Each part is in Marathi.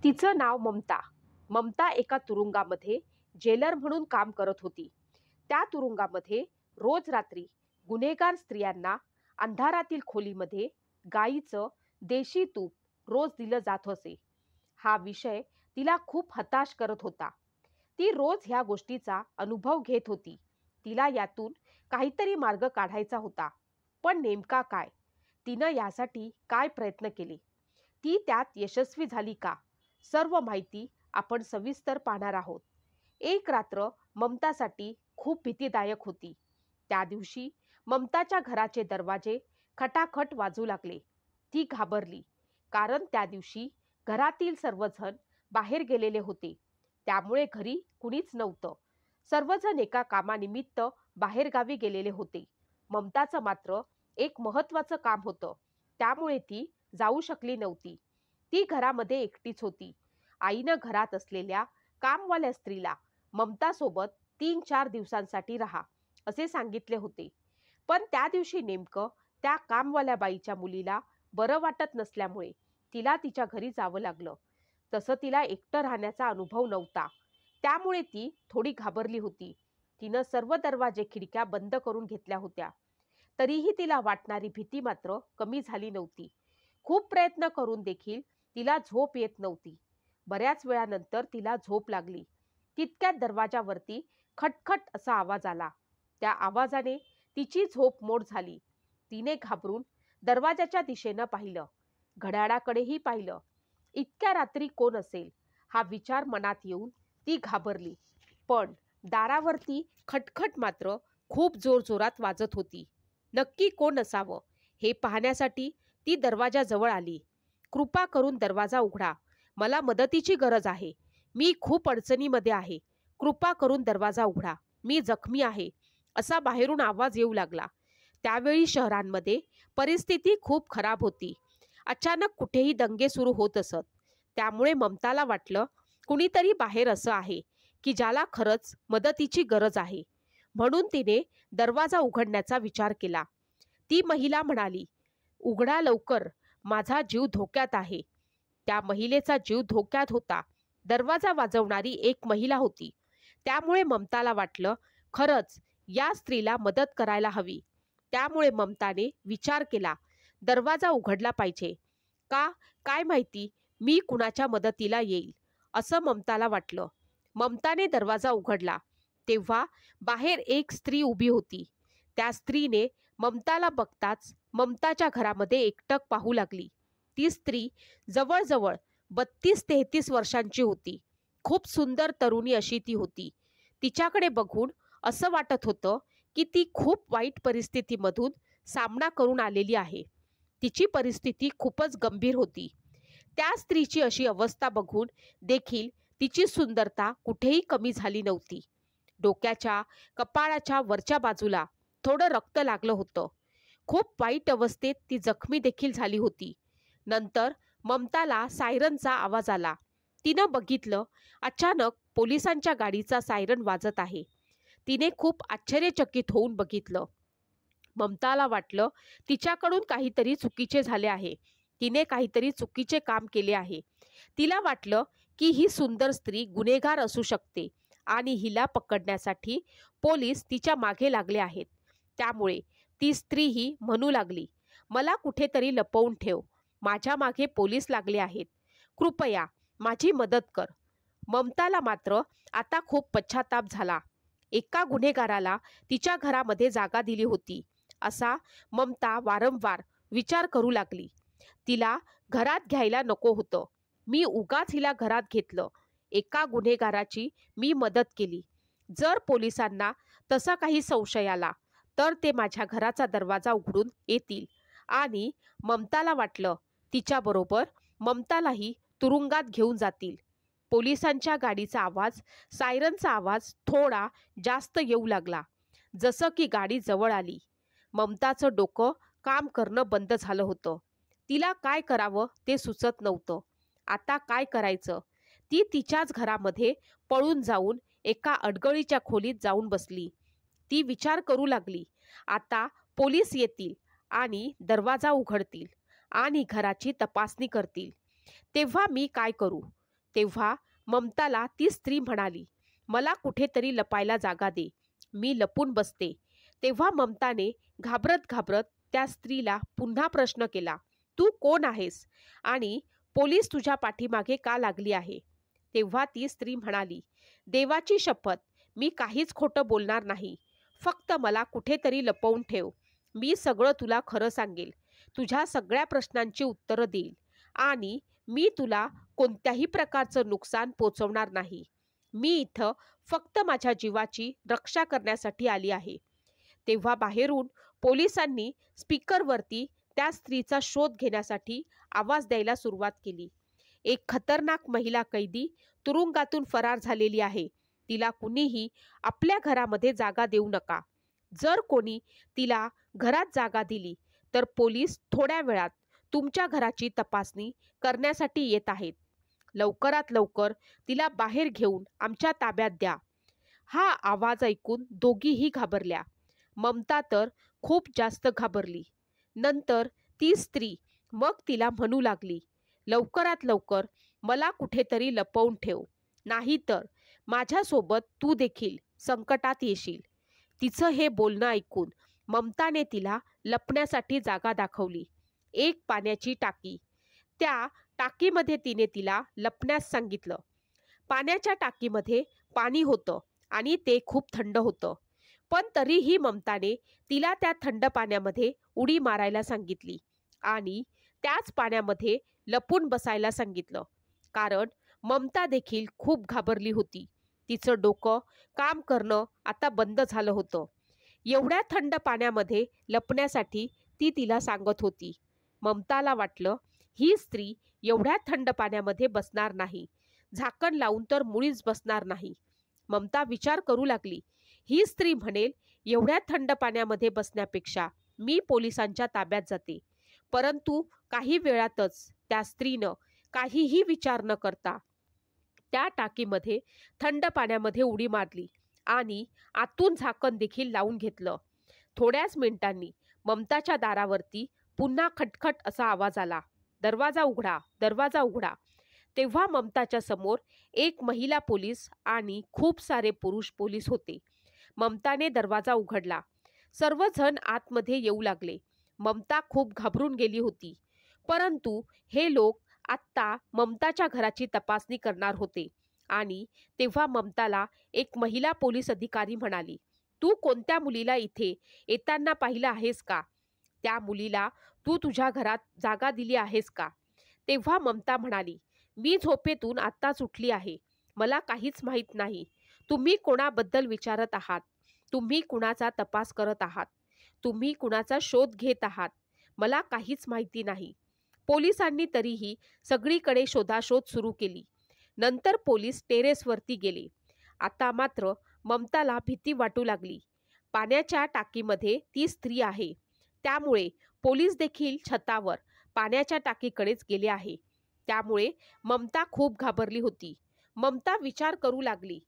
तिचं नाव ममता. ममता एका तुरुंगामध्ये जेलर म्हणून काम करत होती. त्या तुरुंगामध्ये रोज रात्री गुन्हेगार स्त्रियांना अंधारातील खोलीमध्ये गाईचं देशी तूप रोज दिलं जात असे. हा विषय तिला खूप हताश करत होता. ती रोज ह्या गोष्टीचा अनुभव घेत होती. तिला यातून काहीतरी मार्ग काढायचा होता. पण नेमका काय? तिनं यासाठी काय प्रयत्न केले? ती त्यात यशस्वी झाली का? सर्व माहिती आपण सविस्तर पाहणार आहोत. एक रात्र ममतासाठी खूप भीतीदायक होती. त्या दिवशी ममताच्या घराचे दरवाजे खटाखट वाजू लागले. ती घाबरली, कारण त्या दिवशी घरातील सर्वजण बाहेर गेलेले होते. त्यामुळे घरी कुणीच नव्हतं. सर्वजण एका कामानिमित्त बाहेरगावी गेलेले होते. ममताचं मात्र एक महत्त्वाचं काम होतं, त्यामुळे ती जाऊ शकली नव्हती. ती घरामध्ये एकटीच होती. आईनं घरात असलेल्या कामवाल्या स्त्रीला ममतासोबत 3-4 दिवसांसाठी राहा असे सांगितले होते. पण त्या दिवशी नेमकं त्या कामवाल्या बाईच्या मुलीला बरं वाटत नसल्यामुळे तिला तिच्या घरी जावं लागलं. तसं तिला एकटं राहण्याचा अनुभव नव्हता, त्यामुळे ती थोडी घाबरली होती. तिनं सर्व दरवाजे खिडक्या बंद करून घेतल्या होत्या. तरीही तिला वाटणारी भीती मात्र कमी झाली नव्हती. खूप प्रयत्न करून देखील तिला झोप येत नव्हती. बऱ्याच वेळानंतर तिला झोप लागली. तितक्यात दरवाजावरती खटखट असा आवाज आला. त्या आवाजाने तिची झोप मोड झाली. तिने घाबरून दरवाजाच्या दिशेनं पाहिलं. घड्याळाकडेही पाहिलं. इतक्या रात्री कोण असेल हा विचार मनात येऊन ती घाबरली. पण दारावरती खटखट मात्र खूप जोरजोरात वाजत होती. नक्की कोण असावं हे पाहण्यासाठी ती दरवाजाजवळ आली. कृपा करून दरवाजा उघडा. मला मदतीची गरज आहे. मी खूप अडचणीमध्ये आहे. कृपा करून दरवाजा उघडा. मी जखमी आहे, असा बाहेरून आवाज येऊ लागला. त्यावेळी शहरांमध्ये परिस्थिती खूप खराब होती. अचानक कुठेही दंगे सुरू होत असत. त्यामुळे ममताला वाटलं कुणीतरी बाहेर असं आहे की ज्याला खरंच मदतीची गरज आहे. म्हणून तिने दरवाजा उघडण्याचा विचार केला. ती महिला म्हणाली, उघडा लवकर, माझा जीव धोक्यात आहे. त्या महिलेचा जीव धोक्यात होता. दरवाजा वाजवणारी एक महिला होती. त्यामुळे ममताला वाटलं खरंच या स्त्रीला मदत करायला हवी. त्यामुळे ममताने विचार केला, दरवाजा उघडला पाहिजे. का? काय माहिती मी कुणाच्या मदतीला येईल, असं ममताला वाटलं. ममताने दरवाजा उघडला तेव्हा बाहेर एक स्त्री उभी होती. त्या स्त्रीने ममताला बघताच ममताच्या घरामध्ये एकटक पाहू लागली. ती स्त्री जवळजवळ 32-33 वर्षांची होती. खूप सुंदर तरुणी अशी ती होती. तिच्याकडे बघून असं वाटत होतं की ती खूप वाईट परिस्थितीमधून सामना करून आलेली आहे. तिची परिस्थिती खूपच गंभीर होती. त्या स्त्रीची अशी अवस्था बघून देखील तिची सुंदरता कुठेही कमी झाली नव्हती. डोक्याच्या कपाळाच्या वरच्या बाजूला थोडं रक्त लागलं होतं. खूप वाईट अवस्थेत ती जखमी देखील झाली होती. नंतर ममताला सायरनचा आवाज आला. तिनं बघितलं, अचानक पोलिसांच्या गाडीचा सायरन वाजत आहे. तिने खूप आश्चर्यचकित होऊन बघितलं. ममताला वाटलं तिच्याकडून काहीतरी चुकीचे झाले आहे. तिने काहीतरी चुकीचे काम केले आहे. तिला वाटलं की ही सुंदर स्त्री गुन्हेगार असू शकते आणि हिला पकडण्यासाठी पोलीस तिच्या मागे लागले आहेत. त्यामुळे ती स्त्रीही म्हणू लागली, मला कुठेतरी लपवून ठेव. माझ्या मागे पोलीस लागले आहेत. कृपया माझी मदत कर. ममताला मात्र आता खूप पश्चाताप झाला. एका गुन्हेगाराला तिच्या घरामध्ये जागा दिली होती असा ममता वारंवार विचार करू लागली. तिला घरात घ्यायला नको होतं. मी उगाच हिला घरात घेतलं. एका गुन्हेगाराची मी मदत केली. जर पोलिसांना तसा काही संशय आला तर ते माझ्या घराचा दरवाजा उघडून येतील आणि ममताला वाटलं तिच्याबरोबर ममतालाही तुरुंगात घेऊन जातील. पोलिसांच्या गाडीचा आवाज, सायरनचा आवाज थोडा जास्त येऊ लागला. जसं की गाडी जवळ आली. ममताचं डोकं काम करणं बंद झालं होतं. तिला काय करावं ते सुचत नव्हतं. आता काय करायचं? ती तिच्याच घरामध्ये पळून जाऊन एका अडगळीच्या खोलीत जाऊन बसली. ती विचार करू लागली, आता पोलीस येतील आणि दरवाजा उघडतील आणि घराची तपासणी करतील. तेव्हा मी काय करू? तेव्हा ममताला ती स्त्री म्हणाली, मला कुठेतरी लपायला जागा दे, मी लपून बसते. तेव्हा ममताने घाबरत घाबरत त्या स्त्रीला पुन्हा प्रश्न केला, तू कोण आहेस आणि पोलीस तुझ्या पाठीमागे का लागली आहे? तेव्हा ती स्त्री म्हणाली, देवाची शपथ, मी काहीच खोटं बोलणार नाही. फक्त मला कुठेतरी लपवून ठेव. मी सगळं तुला खरं सांगेल. तुझ्या सगळ्या प्रश्नांची उत्तरं देईल आणि मी तुला कोणत्याही प्रकारचं नुकसान पोचवणार नाही. मी इथं फक्त माझ्या जीवाची रक्षा करण्यासाठी आली आहे. तेव्हा बाहेरून पोलिसांनी स्पीकरवरती त्या स्त्रीचा शोध घेण्यासाठी आवाज द्यायला सुरुवात केली. एक खतरनाक महिला कैदी तुरुंगातून फरार झालेली आहे. तिला कुणीही आपल्या घरामध्ये जागा देऊ नका. जर कोणी तिला घरात जागा दिली तर पोलीस थोड्या वेळात तुमच्या घराची तपासणी करण्यासाठी येत आहेत. लवकरात लवकर तिला बाहेर घेऊन आमच्या ताब्यात द्या. हा आवाज ऐकून दोघीही घाबरल्या. ममता तर खूप जास्त घाबरली. नंतर ती स्त्री मग तिला म्हणू लागली, लवकरात लवकर मला कुठेतरी लपवून ठेव, नाहीतर माझ्यासोबत तू देखील संकटात येशील. तिचं हे बोलणं ऐकून ममताने तिला लपण्यासाठी जागा दाखवली. एक पाण्याची टाकी. त्या टाकीमध्ये तिने तिला लपण्यास सांगितलं. पाण्याच्या टाकीमध्ये पाणी होतं आणि ते खूप थंड होतं. पण तरीही ममताने तिला त्या थंड पाण्यामध्ये उडी मारायला सांगितली आणि त्याच पाण्यामध्ये लपून बसायला सांगितलं. कारण ममता देखील खूप घाबरली होती. तिचं डोकं काम करणं आता बंद झालं होतं. एवढ्या थंड पाण्यामध्ये लपण्यासाठी ती तिला सांगत होती. ममताला वाटलं, ही स्त्री एवढ्या थंड पाण्यामध्ये बसणार नाही, झाकण लावून तर मुळीच बसणार नाही. ममता विचार करू लागली, ही स्त्री म्हणेल एवढ्या थंड पाण्यामध्ये बसण्यापेक्षा मी पोलिसांच्या ताब्यात जाते. परंतु काही वेळातच त्या स्त्रीनं काहीही विचार न करता त्या टाकीमध्ये थंड पाण्यामध्ये उडी मारली आणि आतून झाकण देखील लावून घेतलं. थोड्याच मिनिटांनी ममताच्या दारावरती पुन्हा खटखट असा आवाज आला, दरवाजा उघडा, दरवाजा उघडा. तेव्हा ममताच्या समोर एक महिला पोलीस आणि खूप सारे पुरुष पोलीस होते. ममताने दरवाजा उघडला. सर्वजण आतमध्ये येऊ लागले. ममता खूप घाबरून गेली होती. परंतु हे लोक आत्ता ममताच्या घराची तपासणी करणार होते आणि तेव्हा ममताला एक महिला पोलीस अधिकारी म्हणाली, तू कोणत्या मुलीला इथे येताना पाहिलं आहेस का? त्या मुलीला तू तुझ्या घरात जागा दिली आहेस का? तेव्हा ममता म्हणाली, मी झोपेतून आत्ताच उठली आहे. मला काहीच माहीत नाही. तुम्ही कोणाबद्दल विचारत आहात? तुम्ही कुणाचा तपास करत आहात? तुम्ही कुणाचा शोध घेत आहात? मला काहीच माहिती नाही. पोलिसांनी तरीही सगळीकडे शोधाशोध सुरू केली. नंतर पोलीस टेरेसवरती गेले. आता मात्र ममताला भीती वाटू लागली. पाण्याच्या टाकीमध्ये ती स्त्री आहे, त्यामुळे पोलीस देखील छतावर पाण्याच्या टाकीकडेच गेले आहे. त्यामुळे ममता खूप घाबरली होती. ममता विचार करू लागली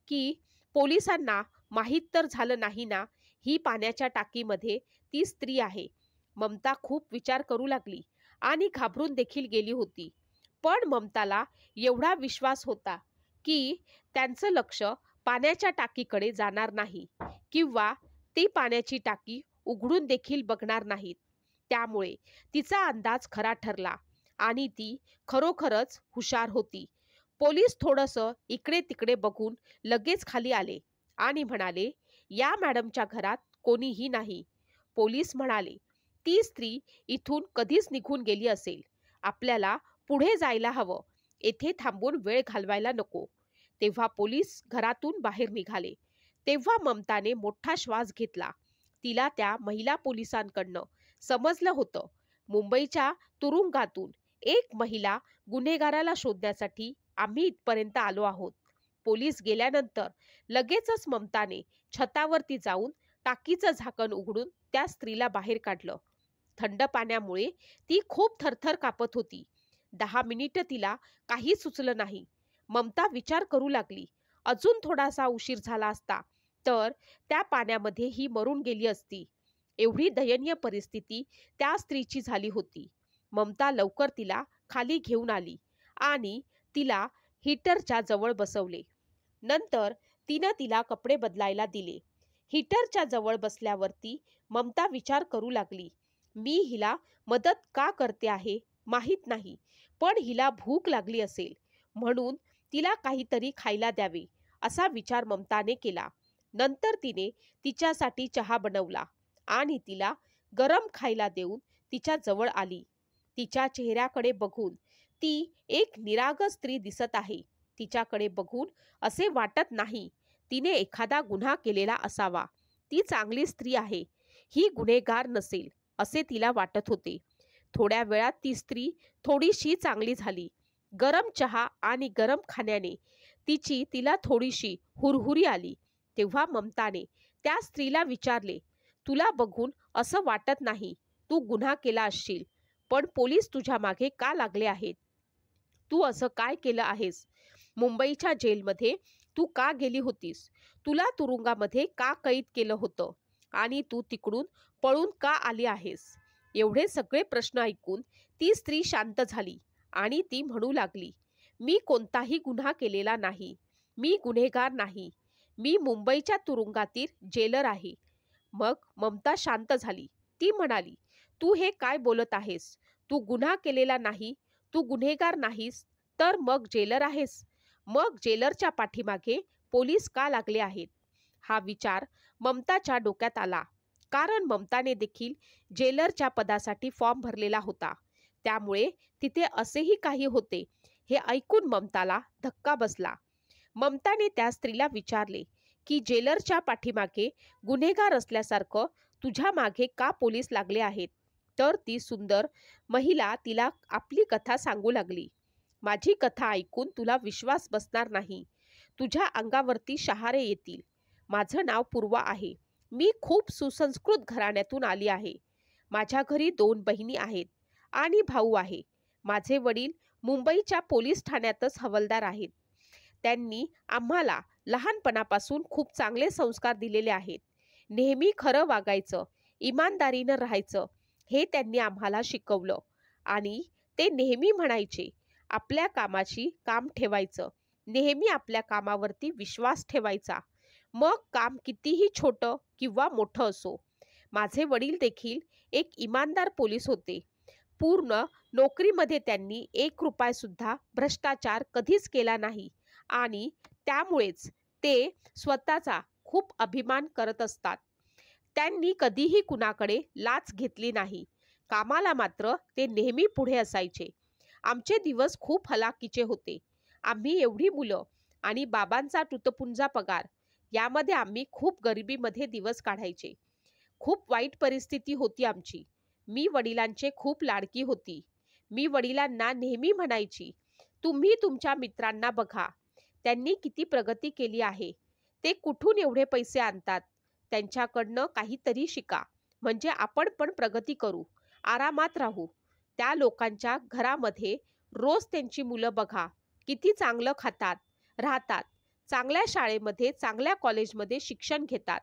की पोलिसांना माहीत तर झालं नाही ना, ही पाण्याच्या टाकीमध्ये ती स्त्री आहे. ममता खूप विचार करू लागली आणि घाबरून देखील गेली होती. पण ममताला एवढा विश्वास होता की त्यांचं लक्ष पाण्याच्या टाकीकडे जाणार नाही किंवा ती पाण्याची टाकी उघडून देखील बघणार नाहीत. त्यामुळे तिचा अंदाज खरा ठरला आणि ती खरोखरच हुशार होती. पोलीस थोडंसं इकडे तिकडे बघून लगेच खाली आले आणि म्हणाले, या मॅडमच्या घरात कोणीही नाही. पोलीस म्हणाले, ती स्त्री इथून कधीच निघून गेली असेल. आपल्याला पुढे जायला हवं. येथे थांबून वेळ घालवायला नको. तेव्हा पोलीस घरातून बाहेर निघाले. तेव्हा ममताने मोठा श्वास घेतला. तिला त्या महिला पोलिसांकडनं समजलं होतं, मुंबईच्या तुरुंगातून एक महिला गुन्हेगाराला शोधण्यासाठी आम्ही इथपर्यंत आलो आहोत. पोलीस गेल्यानंतर लगेचच ममताने छतावरती जाऊन टाकीचं झाकण उघडून त्या स्त्रीला बाहेर काढलं. थंड पाण्यामुळे ती खूप थरथर कापत होती. 10 मिनिटं तिला काही सुचलं नाही. ममता विचार करू लागली, अजून थोडासा उशीर झाला असता तर त्या पाण्यामध्ये ही मरून गेली असती. एवढी दयनीय परिस्थिती त्या स्त्रीची झाली होती. ममता लवकर तिला खाली घेऊन आली आणि तिला हीटरच्या जवळ बसवले. नंतर तिनं तिला कपडे बदलायला दिले. हीटरच्या जवळ बसल्यावरती ममता विचार करू लागली. मी हिला मदत का करते आहे माहीत नाही, पण हिला भूक लागली असेल म्हणून तिला काहीतरी खायला द्यावे असा विचार ममताने केला. नंतर तिने तिच्यासाठी चहा बनवला आणि तिला गरम खायला देऊन तिच्या जवळ आली. तिच्या चेहऱ्याकडे बघून ती एक निरागस स्त्री दिसत आहे. तिच्याकडे बघून असे वाटत नाही तिने एखादा गुन्हा केलेला असावा. ती चांगली स्त्री आहे, ही गुन्हेगार नसेल असे तिला वाटत होते. थोड्या वेळात ती स्त्री थोडीशी चांगली झाली. गरम चहा आणि गरम खाण्याने तिला थोडीशी हुरहुरी आली. तेव्हा ममताने त्या स्त्रीला विचारले, तुला बघून असं वाटत नाही तू गुन्हा केला असशील, पण पोलीस तुझ्या मागे का लागले आहेत? तू असं काय केलं आहेस? मुंबईच्या जेलमध्ये तू का गेली होतीस? तुला तुरुंगामध्ये का कैद केलं होतं? आणि तू तिकडून पळून का आली आहेस? एवढे सगळे प्रश्न ऐकून ती स्त्री शांत झाली आणि ती म्हणू लागली, मी कोणताही गुन्हा केलेला नाही, मी गुन्हेगार नाही, मी मुंबईच्या तुरुंगातील जेलर आहे. मग ममता शांत झाली. ती म्हणाली, तू हे काय बोलत आहेस? तू गुन्हा केलेला नाही, तू गुन्हेगार नाहीस, तर मग जेलर आहेस. मग जेलरच्या पाठीमागे पोलीस का लागले आहेत? हा विचार ममताच्या डोक्यात आला, कारण ममताने देखील जेलरच्या पदासाठी फॉर्म भरलेला होता. त्यामुळे तिथे असेही काही होते हे ऐकून ममताला धक्का बसला. ममताने त्या स्त्रीला विचारले की जेलरच्या पाठीमागे गुन्हेगार असल्यासारखं तुझ्या मागे का पोलीस लागले आहेत? तर ती सुंदर महिला तिला आपली कथा सांगू लागली. माझी कथा ऐकून तुला विश्वास बसणार नाही, तुझ्या अंगावरती शहारे येतील. माझं नाव पूर्वा आहे. मी खूप सुसंस्कृत घराण्यातून आली आहे. माझ्या घरी 2 बहिणी आहेत आणि भाऊ आहे. माझे वडील मुंबईच्या पोलीस ठाण्यातच हवालदार आहेत. त्यांनी आम्हाला लहानपणापासून खूप चांगले संस्कार दिलेले आहेत. नेहमी खरं वागायचं, इमानदारीनं राहायचं हे त्यांनी आम्हाला शिकवलं. आणि ते नेहमी म्हणायचे, आपल्या कामाची काम ठेवायचं, नेहमी आपल्या कामावरती विश्वास ठेवायचा, मग काम कितीही छोटं किंवा मोठं असो. माझे वडील देखील एक इमानदार पोलीस होते. पूर्ण नोकरीमध्ये त्यांनी 1 रुपया सुद्धा भ्रष्टाचार कधीच केला नाही आणि त्यामुळेच ते स्वतःचा खूप अभिमान करत असतात. त्यांनी कधीही कुणाकडे लाच घेतली नाही. कामाला मात्र ते नेहमी पुढे असायचे. आमचे दिवस खूप हलाखीचे होते. आम्ही एवढी मुलं आणि बाबांचा तुटपुंजा पगार, यामध्ये आम्ही खूप गरिबीमध्ये दिवस काढायचे. खूप वाईट परिस्थिती होती आमची. मी वडिलांचे खूप लाडकी होती. मी वडिलांना नेहमी म्हणायची, तुम्ही तुमच्या मित्रांना बघा, त्यांनी किती प्रगती केली आहे, ते कुठून एवढे पैसे आणतात, त्यांच्याकडनं काहीतरी शिका, म्हणजे आपण पण प्रगती करू, आरामात राहू. त्या लोकांच्या घरामध्ये रोज त्यांची मुलं बघा, किती चांगलं खातात, राहतात, चांगल्या शाळेमध्ये चांगल्या कॉलेजमध्ये शिक्षण घेतात.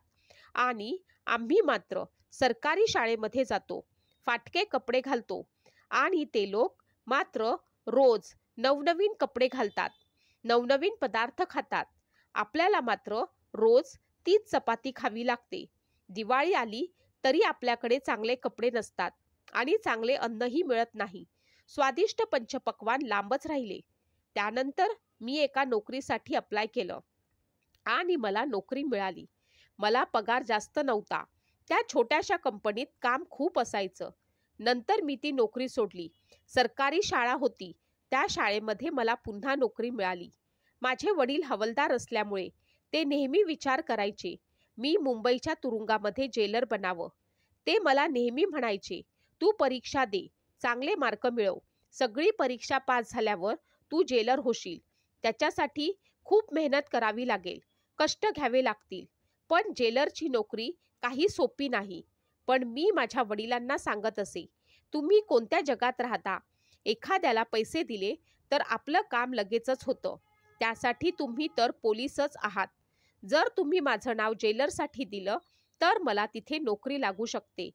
आणि आम्ही मात्र सरकारी शाळेमध्ये जातो, फाटके कपडे घालतो आणि ते लोक मात्र रोज नवनवीन कपडे घालतात, नवनवीन पदार्थ खातात. आपल्याला मात्र रोज तीच चपाती खावी लागते. दिवाळी आली तरी आपल्याकडे चांगले कपडे नसतात आणि चांगले अन्नही मिळत नाही. स्वादिष्ट पंचपक्वान्न लांबच राहिले. त्यानंतर मी एका नोकरीसाठी अप्लाय केलं आणि मला नोकरी मिळाली. मला पगार जास्त नव्हता. त्या छोट्याशा कंपनीत काम खूप असायचं. नंतर मी ती नोकरी सोडली. सरकारी शाळा होती, त्या शाळेमध्ये मला पुन्हा नोकरी मिळाली. माझे वडील हवालदार असल्यामुळे ते नेहमी विचार करायचे, मी मुंबईच्या तुरुंगामध्ये जेलर बनावं. ते मला नेहमी म्हणायचे, तू परीक्षा दे, चांगले मार्क मिळव, सगळी परीक्षा पास झाल्यावर तू जेलर होशील. त्याच्यासाठी खूप मेहनत करावी लागेल, कष्ट घ्यावे लागतील. पण जेलरची नोकरी काही सोपी नाही. पण मी माझ्या वडिलांना सांगत असे, तुम्ही कोणत्या जगात राहता? एखाद्याला पैसे दिले तर आपलं काम लगेचच होतं. त्यासाठी तुम्ही तर पोलीसच आहात. जर तुम्ही माझं नाव जेलरसाठी दिलं तर मला तिथे नोकरी लागू शकते.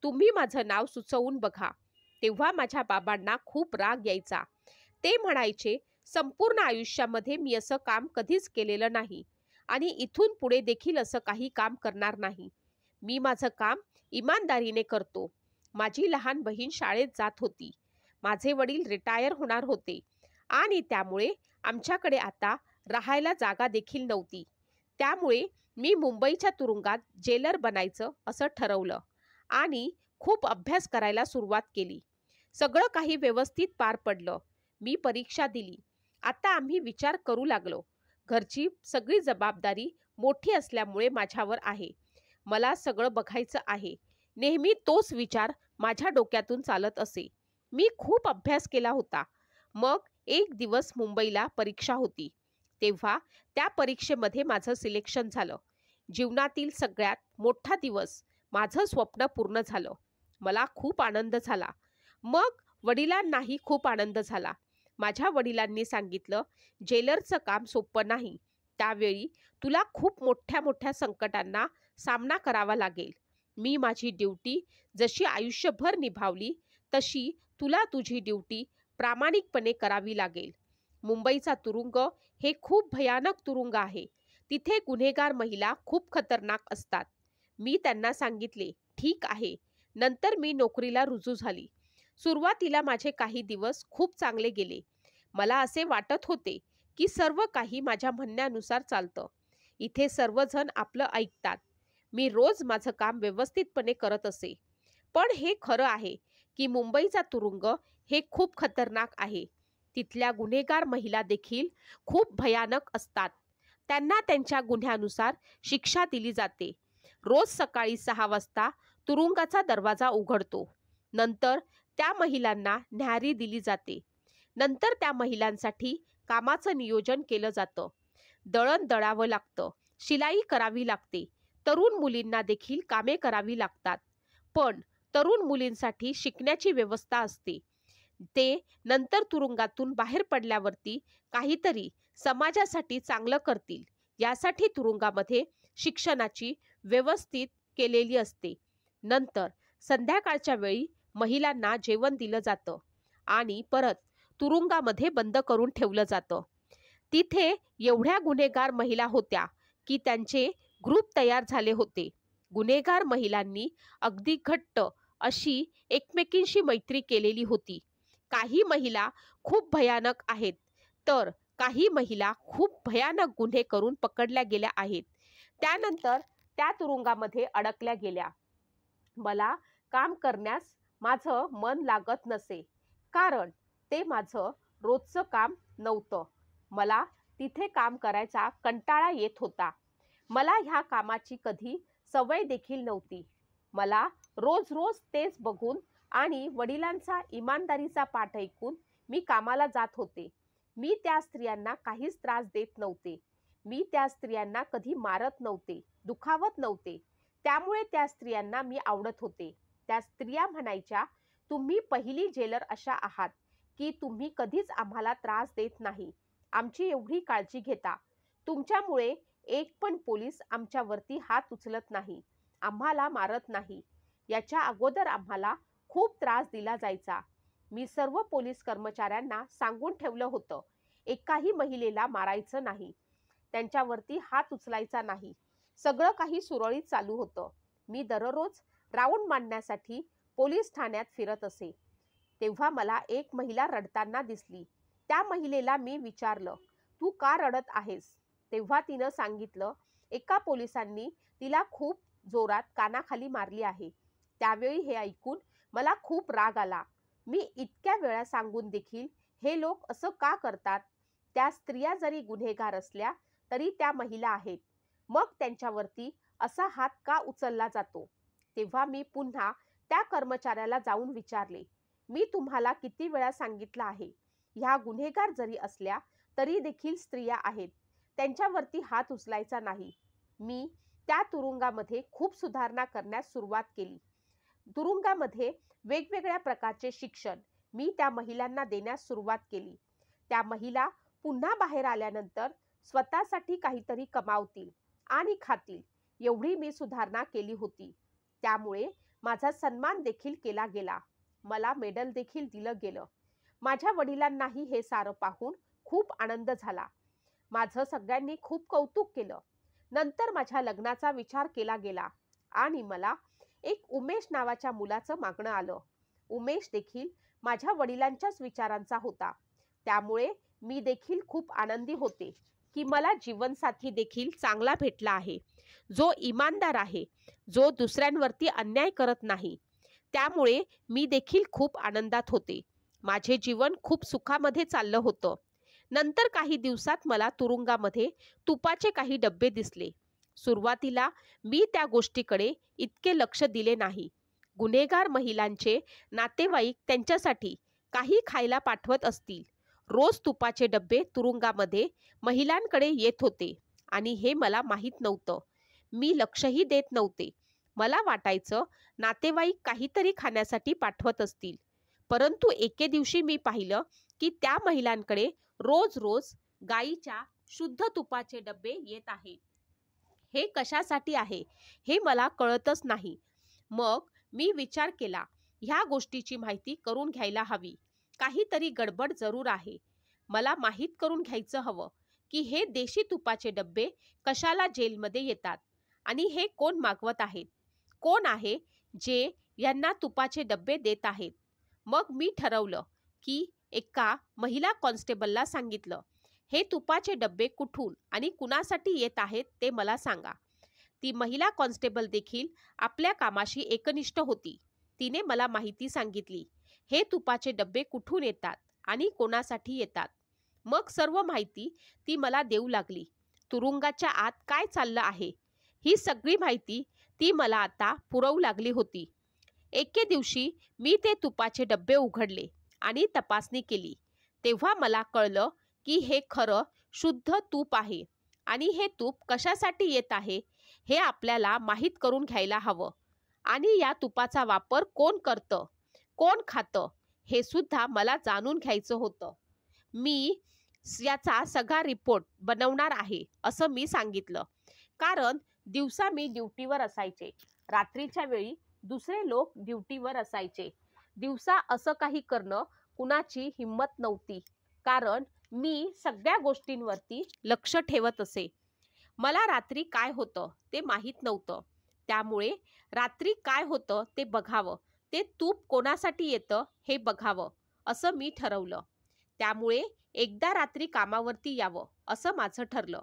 तुम्ही माझं नाव सुचवून बघा. तेव्हा माझ्या बाबांना खूप राग यायचा. ते म्हणायचे, संपूर्ण आयुष्यामध्ये मी असं काम कधीच केलेलं नाही आणि इथून पुढे देखील असं काही काम करणार नाही. मी माझं काम इमानदारीने करतो. माझी लहान बहीण शाळेत जात होती. माझे वडील रिटायर होणार होते आणि त्यामुळे आमच्याकडे आता राहायला जागा देखील नव्हती. त्यामुळे मी मुंबईच्या तुरुंगात जेलर बनायचं असं ठरवलं आणि खूप अभ्यास करायला सुरुवात केली. सगळं काही व्यवस्थित पार पडलं. मी परीक्षा दिली. आता आम्ही विचार करू लागलो. घरची सगळी जबाबदारी मोठी असल्यामुळे माझ्यावर आहे. मला सगळं बघायचं आहे. नेहमी तोच विचार माझ्या डोक्यातून चालत असे. मी खूप अभ्यास केला होता. मग एक दिवस मुंबईला परीक्षा होती. तेव्हा त्या परीक्षेमध्ये माझं सिलेक्शन झालं. जीवनातील सगळ्यात मोठा दिवस, माझं स्वप्न पूर्ण झालं. मला खूप आनंद झाला. मग वडिलांनाही खूप आनंद झाला. माझ्या वडिलांनी सांगितलं, जेलरचं काम सोपं नाही. त्यावेळी तुला खूप मोठ्या मोठ्या संकटांना सामना करावा लागेल. मी माझी ड्युटी जशी आयुष्यभर निभावली तशी तुला तुझी ड्युटी प्रामाणिकपणे करावी लागेल. मुंबईचा तुरुंग हे खूप भयानक तुरुंग आहे. तिथे गुन्हेगार महिला खूप खतरनाक असतात. मी त्यांना सांगितले, ठीक आहे. नंतर मी नोकरीला रुजू झाली. सुरुवातीला माझे काही दिवस खूप चांगले गेले. मला असे वाटत होते की सर्व काही माझ्या म्हणण्यानुसार चालतं. इथे सर्वजण आपलं ऐकतात. मी रोज माझं काम व्यवस्थितपणे करत असे. पण हे खरं आहे की मुंबईचा तुरुंग हे खूप खतरनाक आहे. तिथल्या गुन्हेगार महिला देखील खूप भयानक असतात. त्यांना त्यांच्या गुन्ह्यानुसार शिक्षा दिली जाते. रोज सकाळी 6 वाजता तुरुंगाचा दरवाजा उघडतो. नंतर त्या महिलांना न्याहारी दिली जाते. नंतर त्या महिलांसाठी कामाचं नियोजन केलं जातं. दळण दळावं लागतं. शिलाई करावी लागते. तरुण मुलींना देखील कामे करावी लागतात. पण तरुण मुलींसाठी शिकण्याची व्यवस्था असते. ते नंतर तुरुंगातून बाहेर पडल्यावरती काहीतरी समाजासाठी चांगलं करतील यासाठी तुरुंगामध्ये शिक्षणाची व्यवस्थित केलेली असते. नंतर संध्याकाळच्या वेळी महिलांना जेवण दिलं जातं आणि परत तुरुंगामध्ये बंद करून ठेवलं जातं. तिथे एवढ्या गुन्हेगार महिला होत्या की त्यांचे ग्रुप तयार झाले होते. गुन्हेगार महिलांनी अगदी घट्ट अशी एकमेकींशी मैत्री केलेली होती. काही महिला खूप भयानक आहेत, तर काही महिला खूप भयानक गुन्हे करून पकडल्या गेल्या आहेत. त्यानंतर त्या तुरुंगामध्ये अडकल्या गेल्या. मला काम करण्यास माझं मन लागत नसे, कारण ते माझं रोजचं काम नव्हतं. मला तिथे काम करायचा कंटाळा येत होता. मला ह्या कामाची कधी सवय देखील नव्हती. मला रोज रोज तेच बघून आणि वडिलांचा इमानदारीचा पाठ ऐकून मी कामाला जात होते. मी त्या स्त्रियांना काहीच त्रास देत नव्हते. मी त्या स्त्रियांना कधी मारत नव्हते, दुखावत नव्हते. त्यामुळे त्या स्त्रियांना मी आवडत होते. त्या स्त्रिया म्हणायच्या, तुम्ही पहिली जेलर अशा आहात की तुम्ही कधीच आम्हाला त्रास देत नाही. आमची एवढी काळजी घेता. तुमच्यामुळे एक पण पोलीस आमच्यावरती हात उचलत नाही, आम्हाला मारत नाही. याच्या अगोदर आम्हाला खूप त्रास दिला जायचा. मी सर्व पोलीस कर्मचाऱ्यांना सांगून ठेवलं होतं, एकाही महिलेला मारायचं नाही, त्यांच्यावरती हात उचलायचा नाही. सगळं काही सुरळीत चालू होतं. मी दररोज राऊंड मांडण्यासाठी पोलीस ठाण्यात फिरत असे. तेव्हा मला एक महिला रडताना दिसली. त्या महिलेला मी विचारलं, तू का रडत आहेस? तेव्हा तिनं सांगितलं, एका पोलिसांनी तिला खूप जोरात कानाखाली मारली आहे. त्यावेळी हे ऐकून मला खूप राग आला. मी इतक्या वेळा सांगून देखील हे लोक असं का करतात? त्या स्त्रिया जरी गुन्हेगार असल्या तरी त्या महिला आहेत. मग त्यांच्यावरती असा हात का उचलला जातो? तेव्हा मी पुन्हा त्या कर्मचाऱ्याला जाऊन विचारले, मी तुम्हाला किती वेळा सांगितलं आहे, ह्या गुन्हेगार जरी असल्या तरी देखील स्त्रिया आहेत, त्यांच्यावरती हात उचलायचा नाही. मी त्या तुरुंगामध्ये खूप सुधारणा करण्यास सुरुवात केली. तुरुंगामध्ये वेगवेगळ्या प्रकारचे शिक्षण मी त्या महिलांना देण्यास सुरुवात केली. त्या महिला पुन्हा बाहेर आल्यानंतर स्वतःसाठी काहीतरी कमावतील आणि खातील, एवढी मी सुधारणा केली होती. त्यामुळे माझा सन्मान देखील केला गेला. मला मेडल देखील दिलं गेलं. माझ्या वडिलांनाही हे सारं पाहून खूप आनंद झाला. माझं सगळ्यांनी खूप कौतुक केलं. नंतर माझ्या लग्नाचा विचार केला गेला आणि मला एक उमेश नावाच्या मुलाचं मागणं आलं. उमेश देखील माझ्या वडिलांच्याच विचारांचा होता. त्यामुळे मी देखील खूप आनंदी होते की मला जीवनसाथी देखील चांगला भेटला आहे, जो इमानदार आहे, जो दुसऱ्यांवरती अन्याय करत नाही. त्यामुळे मी देखील खूप आनंदात होते. माझे जीवन खूप सुखामध्ये चाललं होतं. नंतर काही दिवसात मला तुरुंगामध्ये तुपाचे काही डब्बे दिसले. सुरुवातीला मी त्या गोष्टीकडे इतके लक्ष दिले नाही. गुन्हेगार महिलांचे नातेवाईक त्यांच्यासाठी काही खायला पाठवत असतील. रोज तुपाचे डब्बे तुरुंगामध्ये महिलांकडे येत होते आणि हे मला माहीत नव्हतं. मी लक्षही देत नव्हते. मला वाटायचं नातेवाईक काहीतरी खाण्यासाठी पाठवत असतील. परंतु एके दिवशी मी पाहिलं की त्या महिलांकडे रोज रोज गाईच्या शुद्ध तुपाचे डब्बे येत आहेत. हे कशासाठी आहे हे मला कळतच नाही. मग मी विचार केला, ह्या गोष्टीची माहिती करून घ्यायला हवी. काहीतरी गडबड जरूर आहे. मला माहीत करून घ्यायचं हवं की हे देशी तुपाचे डब्बे कशाला जेलमध्ये येतात आणि हे कोण मागवत आहेत. कोण आहे जे यांना तुपाचे डब्बे देत आहेत. मग मी ठरवलं की एका महिला कॉन्स्टेबलला सांगितलं, हे तुपाचे डब्बे कुठून आणि कुणासाठी येत आहेत ते मला सांगा. ती महिला कॉन्स्टेबल देखील आपल्या कामाशी एकनिष्ठ होती. तिने मला माहिती सांगितली, हे तुपाचे डब्बे कुठून येतात आणि कोणासाठी येतात. मग सर्व माहिती ती मला देऊ लागली. तुरुंगाच्या आत काय चाललं आहे ही सगळी माहिती ती मला आता पुरवू लागली होती. एके दिवशी मी ते तुपाचे डब्बे उघडले आणि तपासणी केली. तेव्हा मला कळलं की हे खरं शुद्ध तूप आहे आणि हे तूप कशासाठी येत आहे हे आपल्याला माहीत करून घ्यायला हवं. आणि या तुपाचा वापर कोण करतं, कोण खातं हे सुद्धा मला जाणून घ्यायचं होतं. मी याचा सगळा रिपोर्ट बनवणार आहे असं मी सांगितलं. कारण दिवसा मी ड्युटीवर असायचे, रात्रीच्या वेळी दुसरे लोक ड्युटीवर असायचे. दिवसा असं काही करणं कुणाची हिंमत नव्हती, कारण मी सगळ्या गोष्टींवरती लक्ष ठेवत असे. मला रात्री काय होतं ते माहीत नव्हतं. त्यामुळे रात्री काय होतं ते बघावं, ते तूप कोणासाठी येतं हे बघावं असं मी ठरवलं. त्यामुळे एकदा रात्री कामावरती यावं असं माझं ठरलं.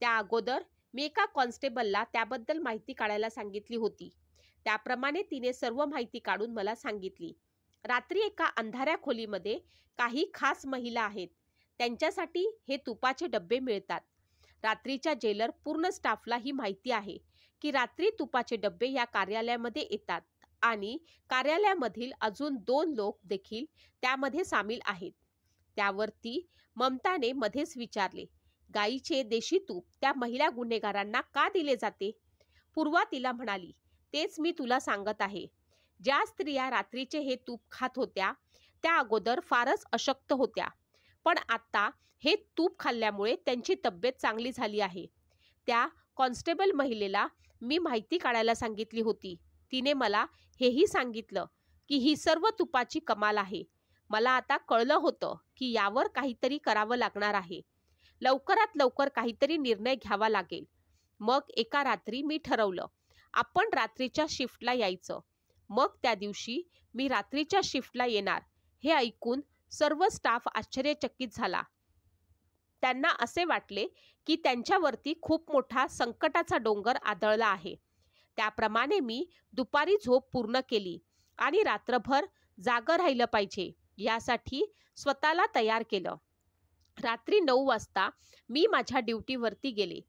त्या अगोदर मी एका कॉन्स्टेबलला त्याबद्दल माहिती काढायला सांगितली होती. त्याप्रमाणे तिने सर्व माहिती काढून मला सांगितली. रात्री एका अंधाऱ्या खोलीमध्ये काही खास महिला आहेत, त्यांच्यासाठी हे तुपाचे डब्बे मिळतात. रात्रीच्या जेलर पूर्ण स्टाफला ही माहिती आहे की रात्री तुपाचे डब्बे या कार्यालयामध्ये येतात आणि कार्यालयामधील अजून 2 लोक देखील त्यामध्ये सामील आहेत. त्यावरती ममताने मध्येच विचारले, गाईचे देशी तूप त्या महिला गुन्हेगारांना का दिले जाते? पूर्वा तिला म्हणाली, तेच मी तुला सांगत आहे. ज्या स्त्रिया रात्रीचे हे तूप खात होत्या त्या अगोदर फारच अशक्त होत्या, पण आता हे तूप खाल्ल्यामुळे त्यांची तब्येत चांगली झाली आहे. त्या कॉन्स्टेबल महिलेला मी माहिती काढायला सांगितली होती. तिने मला हेही सांगितलं की ही सर्व तुपाची कमाल आहे. मला आता कळलं होतं की यावर काहीतरी करावं लागणार आहे. लवकरात लवकर काहीतरी निर्णय घ्यावा लागेल. मग एका रात्री मी ठरवलं, आपण रात्रीच्या शिफ्टला यायचं. मग त्या दिवशी मी रात्रीच्या शिफ्टला येणार. हे ऐकून सर्व स्टाफ आश्चर्यचकित झाला. त्यांना असे वाटले की त्यांच्यावरती खूप मोठा संकटाचा डोंगर आदळला आहे. त्याप्रमाणे मी दुपारी झोप पूर्ण केली आणि रात्रभर जागं राहिलं पाहिजे यासाठी स्वतःला तयार केलं. रात्री 9 वाजता मी माझ्या ड्युटीवरती गेले.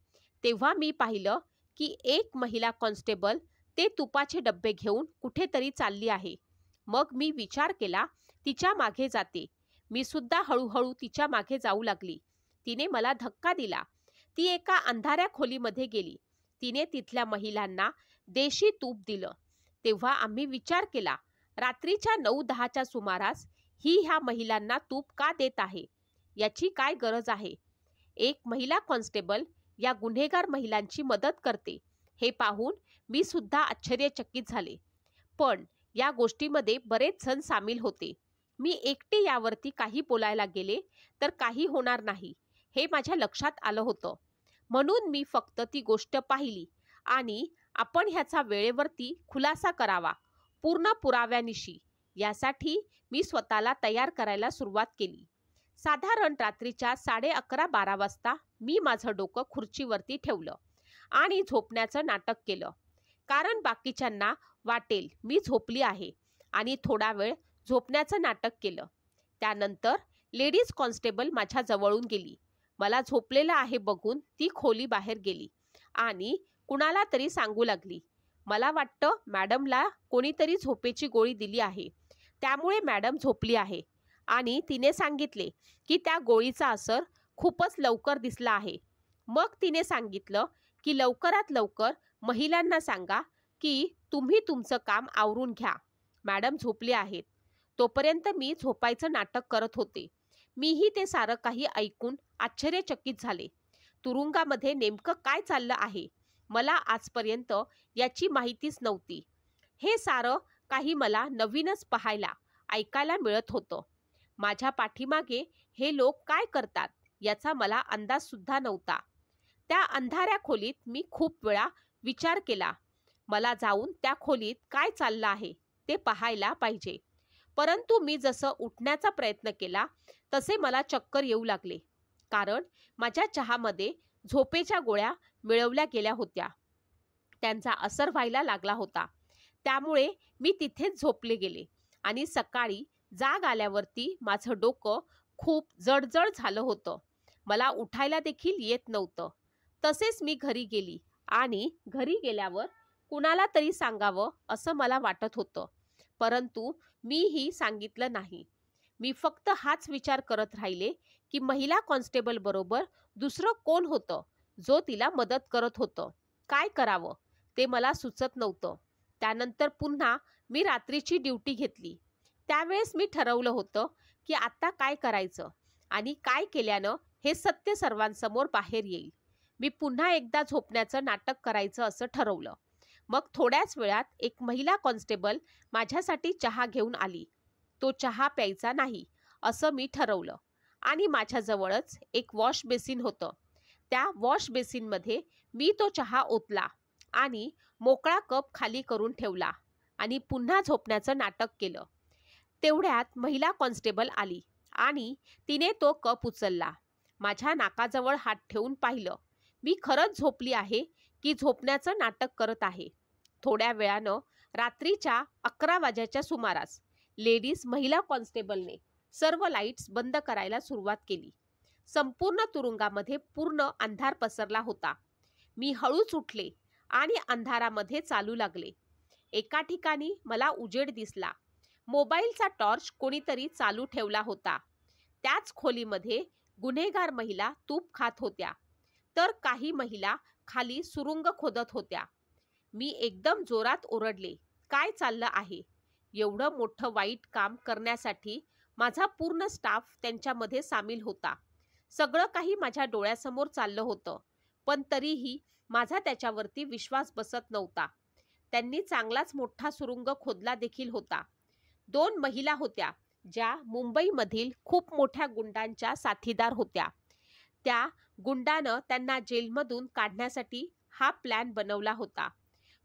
तेव्हा मी पाहिलं की एक महिला कॉन्स्टेबल ते तुपाचे डब्बे घेऊन कुठेतरी चालली आहे. मग मी विचार केला, तिच्या मागे जाते. मी सुद्धा हळूहळू तिच्या मागे जाऊ लागली. तिने मला धक्का दिला. ती एका अंधाऱ्या खोलीमध्ये गेली. तिने तिथल्या महिलांना देशी तूप दिलं. तेव्हा आम्ही विचार केला, रात्रीच्या 9-10च्या सुमारास ही ह्या महिलांना तूप का देत आहे, याची काय गरज आहे? एक महिला कॉन्स्टेबल या गुन्हेगार महिलांची मदत करते हे पाहून मी सुद्धा आश्चर्यचकित झाले. पण या गोष्टीमध्ये बरेच जण सामील होते. मी एकटे यावरती काही बोलायला गेले तर काही होणार नाही हे माझ्या लक्षात आलं होतं. म्हणून मी फक्त ती गोष्ट पाहिली आणि आपण ह्याचा वेळेवरती खुलासा करावा, पूर्ण पुराव्यानिशी, यासाठी मी स्वतःला तयार करायला सुरुवात केली. साधारण रात्रीच्या 11:30-12 वाजता मी माझं डोकं खुर्चीवरती ठेवलं आणि झोपण्याचं नाटक केलं. कारण बाकीच्यांना वाटेल मी झोपली आहे आणि थोडा वेळ झोपण्याचं नाटक केलं. त्यानंतर लेडीज कॉन्स्टेबल माझ्या जवळून गेली. मला झोपलेलं आहे बघून ती खोली बाहेर गेली आणि कुणाला तरी सांगू लागली, मला वाटतं मॅडमला कोणीतरी झोपेची गोळी दिली आहे, त्यामुळे मॅडम झोपली आहे. आणि तिने सांगितले की त्या गोळीचा असर खूपच लवकर दिसला आहे. मग तिने सांगितलं की लवकरात लवकर महिलांना सांगा की तुम्ही तुमचं काम आवरून घ्या, मॅडम झोपले आहेत. तोपर्यंत मी झोपायचं नाटक करत होते. मीही ते सारं काही ऐकून आश्चर्यचकित झाले. तुरुंगामध्ये नेमकं काय चाललं आहे मला आजपर्यंत याची माहितीच नव्हती. हे सारं काही मला नवीनच पाहायला, ऐकायला मिळत होतं. माझ्या पाठीमागे हे लोक काय करतात याचा मला अंदाज सुद्धा नव्हता. त्या अंधाऱ्या खोलीत मी खूप वेळा विचार केला, मला जाऊन त्या खोलीत काय चाललं आहे ते पाहायला पाहिजे. परंतु मी जसं उठण्याचा प्रयत्न केला तसे मला चक्कर येऊ लागले. कारण माझ्या चहामध्ये झोपेच्या गोळ्या मिळवल्या गेल्या होत्या. त्यांचा असर व्हायला लागला होता. त्यामुळे मी तिथेच झोपले गेले आणि सकाळी जाग आल्यावरती माझं डोकं खूप जडजड झालं होतं. मला उठायला देखील येत नव्हतं. तसेच मी घरी गेली आणि घरी गेल्यावर कुणाला तरी सांगावं असं मला वाटत होतं. परंतु मीही सांगितलं नाही. मी फक्त हाच विचार करत राहिले की महिला कॉन्स्टेबल बरोबर दुसरं कोण होतं जो तिला मदत करत होतं. काय करावं ते मला सुचत नव्हतं. त्यानंतर पुन्हा मी रात्रीची ड्युटी घेतली. त्यावेळेस मी ठरवलं होतं की आता काय करायचं आणि काय केल्यानं हे सत्य सर्वांसमोर बाहेर येईल. मी पुन्हा एकदा झोपण्याचं नाटक करायचं असं ठरवलं. मग थोड्याच वेळात एक महिला कॉन्स्टेबल माझ्यासाठी चहा घेऊन आली. तो चहा प्यायचा नाही असं मी ठरवलं आणि माझ्याजवळच एक वॉश बेसिन होतं. त्या वॉश बेसिनमध्ये मी तो चहा ओतला आणि मोकळा कप खाली करून ठेवला आणि पुन्हा झोपण्याचं नाटक केलं. तेवढ्यात महिला कॉन्स्टेबल आली आणि तिने तो कप उचलला. माझ्या नाकाजवळ हात ठेवून पाहिलं. मी खरंच झोपली आहे की झोपण्याचं नाटक करत आहे. थोड्या वेळानं रात्रीच्या 11 वाजेच्या सुमारास लेडीज महिला कॉन्स्टेबलने सर्व लाईट्स बंद करायला सुरुवात केली. संपूर्ण तुरुंगामध्ये पूर्ण अंधार पसरला होता. मी हळूच उठले आणि अंधारामध्ये चालू लागले. एका ठिकाणी मला उजेड दिसला. मोबाईलचा टॉर्च कोणीतरी चालू ठेवला होता. त्याच खोलीमध्ये गुन्हेगार महिला तूप खात होत्या, तर काही महिला खाली सुरुंग खोदत होत्या. मी एकदम जोरात ओरडले, काय चाललं आहे? एवढं मोठं वाईट काम करण्यासाठी माझा पूर्ण स्टाफ त्यांच्यामध्ये सामील होता. सगळं काही माझ्या डोळ्यासमोर चाललं होतं, पण तरीही माझा त्याच्यावरती विश्वास बसत नव्हता. त्यांनी चांगलाच मोठा सुरुंग खोदला देखील होता. 2 महिला होत्या ज्या मुंबईमधील खूप मोठ्या गुंडांच्या साथीदार होत्या. त्या गुंडानं त्यांना जेलमधून काढण्यासाठी हा प्लॅन बनवला होता.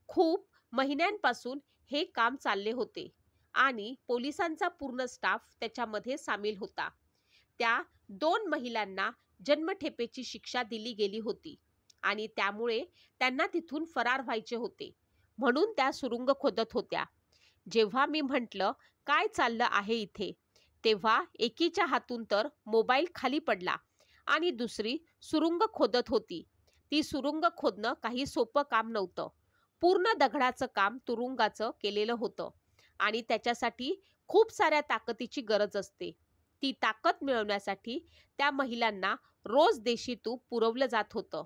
खूप महिन्यांपासून हे काम चालले होते आणि पोलिसांचा पूर्ण स्टाफ त्याच्यामध्ये सामील होता. त्या 2 महिलांना जन्मठेपेची शिक्षा दिली गेली होती आणि त्यामुळे त्यांना तिथून फरार व्हायचे होते. म्हणून त्या सुरुंग खोदत होत्या. जेव्हा मी म्हटलं काय चाललं आहे इथे, तेव्हा एकीच्या हातून तर मोबाईल खाली पडला आणि दुसरी सुरुंग खोदत होती. ती सुरुंग खोदणं काही सोपं काम नव्हतं. पूर्ण दगडाचं काम तुरुंगाचं केलेलं होतं आणि त्याच्यासाठी खूप साऱ्या ताकदीची गरज असते. ती ताकद मिळवण्यासाठी त्या महिलांना रोज देशी तूप पुरवलं जात होतं.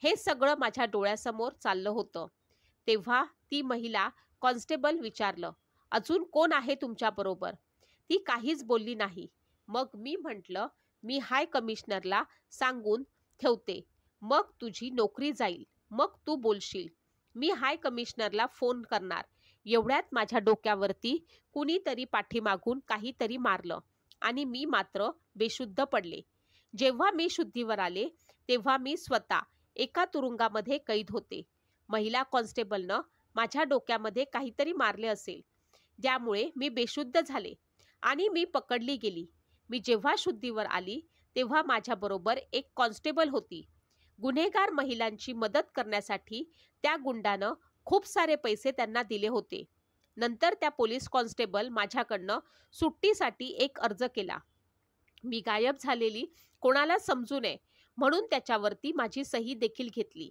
हे सगळं माझ्या डोळ्यासमोर चाललं होतं. तेव्हा ती महिला कॉन्स्टेबल विचारलं, अजून कोण आहे तुमच्याबरोबर? ती काहीच बोलली नाही. मग मी म्हटलं, मी हाय कमिशनरला सांगून ठेवते, मग तुझी नोकरी जाईल, मग तू बोलशील. मी हाय कमिशनरला फोन करणार. एवढ्यात माझ्या डोक्यावरती कुणीतरी पाठीमागून काहीतरी मारलं आणि मी मात्र बेशुद्ध पडले. जेव्हा मी शुद्धीवर आले तेव्हा मी स्वतः एका तुरुंगामध्ये कैद होते. महिला कॉन्स्टेबलनं माझ्या डोक्यामध्ये काहीतरी मारले असेल, ज्यामुळे मी बेशुद्ध झाले आणि मी पकडली गेली. मी जेव्हा शुद्धीवर आली तेव्हा माझ्याबरोबर एक कॉन्स्टेबल होती. गुन्हेगार महिलांची मदत करण्यासाठी त्या गुंडानं खूप सारे पैसे त्यांना दिले होते. नंतर त्या पोलीस कॉन्स्टेबल माझ्याकडनं सुट्टीसाठी एक अर्ज केला. मी गायब झालेली कोणाला समजू नये म्हणून त्याच्यावरती माझी सही देखील घेतली.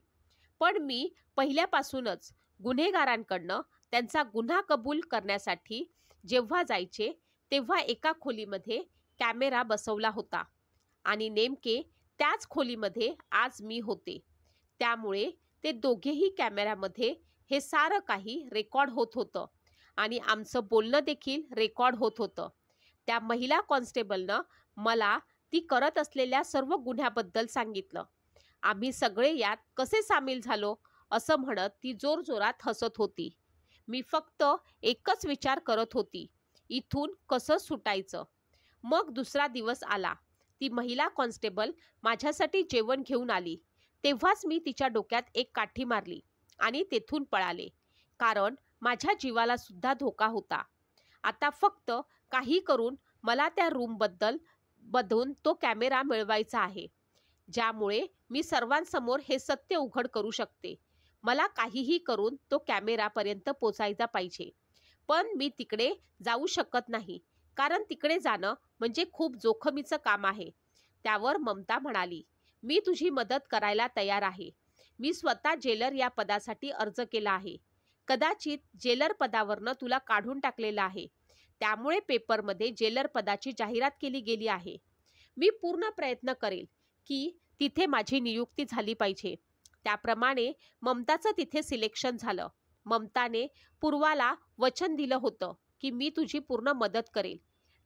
पण मी पहिल्यापासूनच गुन्हेगारांकडनं त्यांचा गुन्हा कबूल करण्यासाठी जेव्हा जायचे तेव्हा एका खोलीमध्ये कॅमेरा बसवला होता आणि नेमके त्याच खोलीमध्ये आज मी होते. त्यामुळे ते दोघेही कॅमेऱ्यामध्ये हे सारं काही रेकॉर्ड होत होतं आणि आमचं बोलणं देखील रेकॉर्ड होत होतं. त्या महिला कॉन्स्टेबलनं मला ती करत असलेल्या सर्व गुन्ह्याबद्दल सांगितलं. आम्ही सगळे यात कसे सामील झालो असं म्हणत ती जोरजोरात हसत होती. मी फक्त एकच विचार करत होती, इथून कसं सुटायचं. मग दुसरा दिवस आला. ती महिला कॉन्स्टेबल माझ्यासाठी जेवण घेऊन आली. तेव्हाच मी तिच्या डोक्यात एक काठी मारली आणि तेथून पळाले, कारण माझ्या जीवाला सुद्धा धोका होता. आता फक्त काही करून मला त्या रूमबद्दल तो कॅमेरा मिळवायचा आहे, ज्यामुळे मी सर्वांसमोर हे सत्य उघड करू शकते. मला काहीही करून तो कॅमेरापर्यंत पोचायचा पाहिजे. पण मी तिकडे जाऊ शकत नाही, कारण तिकडे जाणं म्हणजे खूप जोखमीचं काम आहे. त्यावर ममता म्हणाली, मी तुझी मदत करायला तयार आहे. मी स्वतः जेलर या पदासाठी अर्ज केला आहे. कदाचित जेलर पदावरनं तुला काढून टाकलेलं आहे. त्यामुळे पेपरमध्ये जेलर पदाची जाहिरात केली गेली आहे. मी पूर्ण प्रयत्न करेल की तिथे माझी नियुक्ती झाली पाहिजे. त्याप्रमाणे ममताचं तिथे सिलेक्शन झालं. ममताने पूर्वाला वचन दिलं होतं की मी तुझी पूर्ण मदत करेल.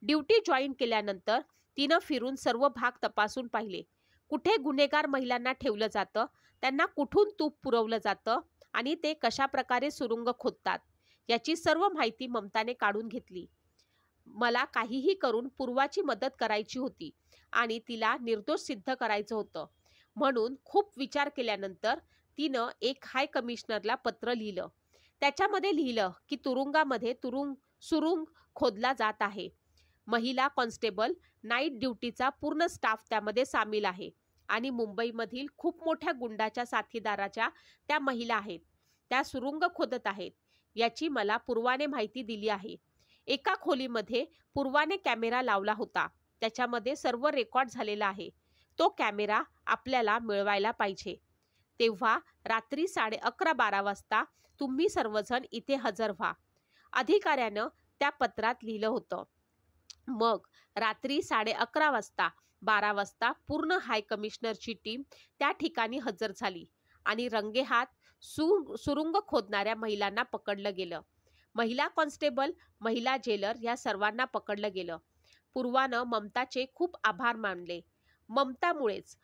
ड्युटी जॉईन केल्यानंतर तिनं फिरून सर्व भाग तपासून पाहिले. कुठे गुन्हेगार महिलांना ठेवलं जातं, त्यांना कुठून तूप पुरवलं जातं आणि ते कशाप्रकारे सुरुंग खोदतात याची सर्व माहिती ममताने काढून घेतली. मला काहीही करून पूर्वाची मदत करायची होती आणि तिला निर्दोष सिद्ध करायचं होतं. म्हणून खूप विचार केल्यानंतर तिनं एक हाय कमिशनरला पत्र लिहिलं. त्याच्यामध्ये लिहिलं की तुरुंगामध्ये सुरुंग खोदला जात आहे. महिला कॉन्स्टेबल नाईट ड्युटीचा पूर्ण स्टाफ त्यामध्ये सामील आहे आणि मुंबईमधील खूप मोठ्या गुंडाच्या साथीदाराच्या त्या महिला आहेत. त्या सुरुंग खोदत आहेत याची मला पूर्वाने माहिती दिली आहे. एका खोलीमध्ये पूर्वाने कॅमेरा लावला होता. त्याच्यामध्ये सर्व रेकॉर्ड झालेला आहे. तो कॅमेरा आपल्याला मिळवायला पाहिजे. तेव्हा रात्री 11:30-12 वाजता तुम्ही सर्वजण इथे हजर व्हा, अधिकाऱ्यानं त्या पत्रात लिहिलं होतं. मग रात्री 11:30 वाजता 12 वाजता पूर्ण हाय कमिशनरची टीम त्या ठिकाणी हजर झाली आणि रंगेहात सुरुंग खोदणाऱ्या महिलांना पकडलं गेलं. महिला कॉन्स्टेबल, महिला जेलर या सर्वांना पकडलं गेलं. पूर्वानं ममताचे खूप आभार मानले. ममतामुळेच